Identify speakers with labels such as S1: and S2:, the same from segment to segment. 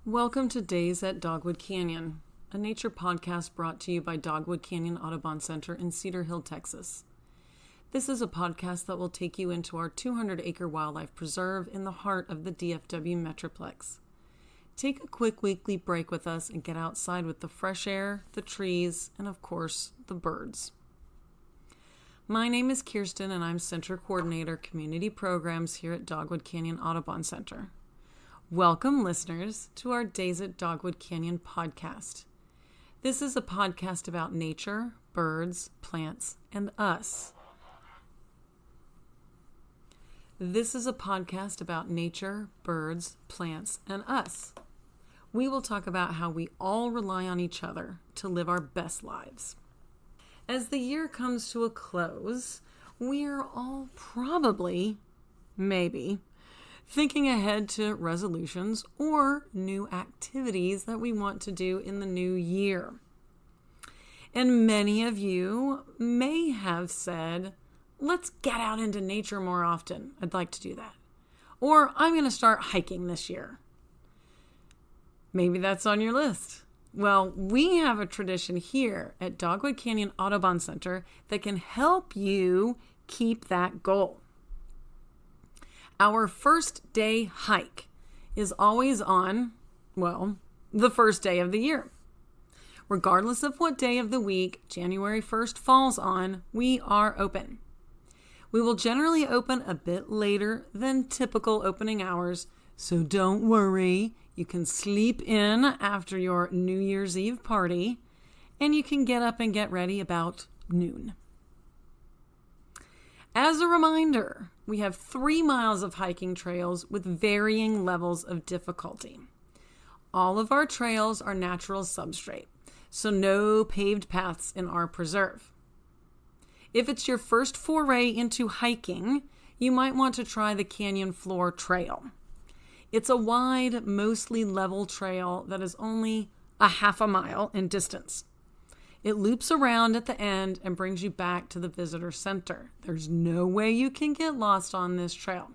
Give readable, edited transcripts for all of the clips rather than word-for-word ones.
S1: Welcome to Days at Dogwood Canyon, a nature podcast brought to you by Dogwood Canyon Audubon Center in Cedar Hill, Texas. This is a podcast that will take you into our 200-acre wildlife preserve in the heart of the DFW Metroplex. Take a quick weekly break with us and get outside with the fresh air, the trees, and of course, the birds. My name is Kirsten and I'm Center Coordinator, Community Programs here at Dogwood Canyon Audubon Center. Welcome, listeners, to our Days at Dogwood Canyon podcast. This is a podcast about nature, birds, plants, and us. This is a podcast about nature, birds, plants, and us. We will talk about how we all rely on each other to live our best lives. As the year comes to a close, we are all probably, maybe, thinking ahead to resolutions or new activities that we want to do in the new year. And many of you may have said, let's get out into nature more often. I'd like to do that. Or I'm going to start hiking this year. Maybe that's on your list. Well, we have a tradition here at Dogwood Canyon Audubon Center that can help you keep that goal. Our first day hike is always on, the first day of the year. Regardless of what day of the week January 1st falls on, we are open. We will generally open a bit later than typical opening hours, so don't worry. You can sleep in after your New Year's Eve party, and you can get up and get ready about noon. As a reminder, we have 3 miles of hiking trails with varying levels of difficulty. All of our trails are natural substrate, so no paved paths in our preserve. If it's your first foray into hiking, you might want to try the Canyon Floor Trail. It's a wide, mostly level trail that is only a half a mile in distance. It loops around at the end and brings you back to the visitor center. There's no way you can get lost on this trail.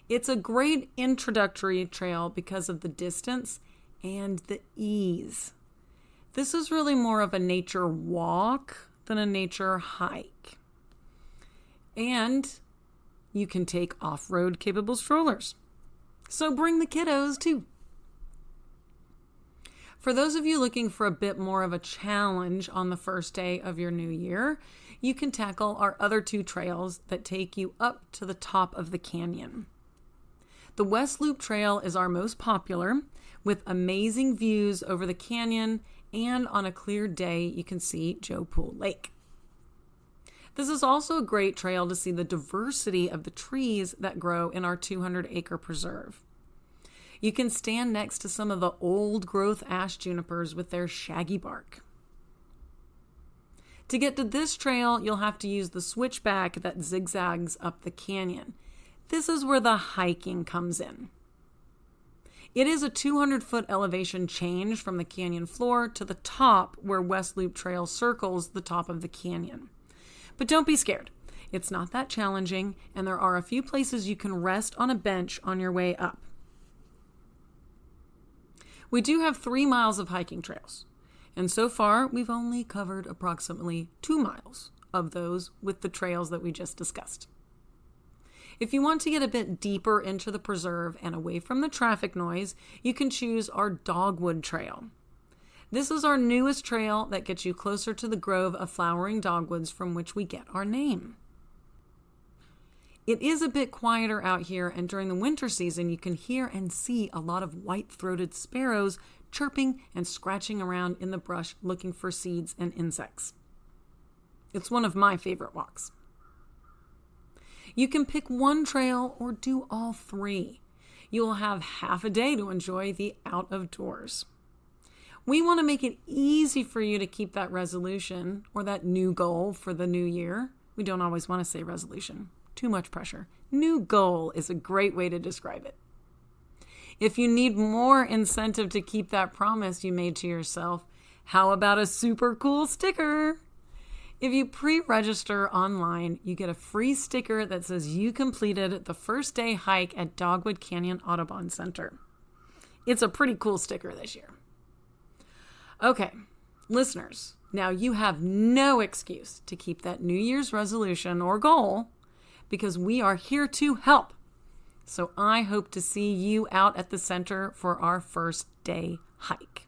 S1: It's a great introductory trail because of the distance and the ease. This is really more of a nature walk than a nature hike. And you can take off-road capable strollers. So bring the kiddos too. For those of you looking for a bit more of a challenge on the first day of your new year, you can tackle our other 2 trails that take you up to the top of the canyon. The West Loop Trail is our most popular, with amazing views over the canyon, and on a clear day you can see Joe Pool Lake. This is also a great trail to see the diversity of the trees that grow in our 200-acre preserve. You can stand next to some of the old-growth ash junipers with their shaggy bark. To get to this trail, you'll have to use the switchback that zigzags up the canyon. This is where the hiking comes in. It is a 200-foot elevation change from the canyon floor to the top where West Loop Trail circles the top of the canyon. But don't be scared. It's not that challenging, and there are a few places you can rest on a bench on your way up. We do have 3 miles of hiking trails, and so far we've only covered approximately 2 miles of those with the trails that we just discussed. If you want to get a bit deeper into the preserve and away from the traffic noise, you can choose our Dogwood Trail. This is our newest trail that gets you closer to the grove of flowering dogwoods from which we get our name. It is a bit quieter out here, and during the winter season, you can hear and see a lot of white-throated sparrows chirping and scratching around in the brush looking for seeds and insects. It's one of my favorite walks. You can pick one trail or do all 3. You will have half a day to enjoy the out of doors. We want to make it easy for you to keep that resolution or that new goal for the new year. We don't always want to say resolution. Too much pressure. New goal is a great way to describe it. If you need more incentive to keep that promise you made to yourself, how about a super cool sticker? If you pre-register online, you get a free sticker that says you completed the first day hike at Dogwood Canyon Audubon Center. It's a pretty cool sticker this year. Okay, listeners, now you have no excuse to keep that New Year's resolution or goal because we are here to help. So I hope to see you out at the center for our first day hike.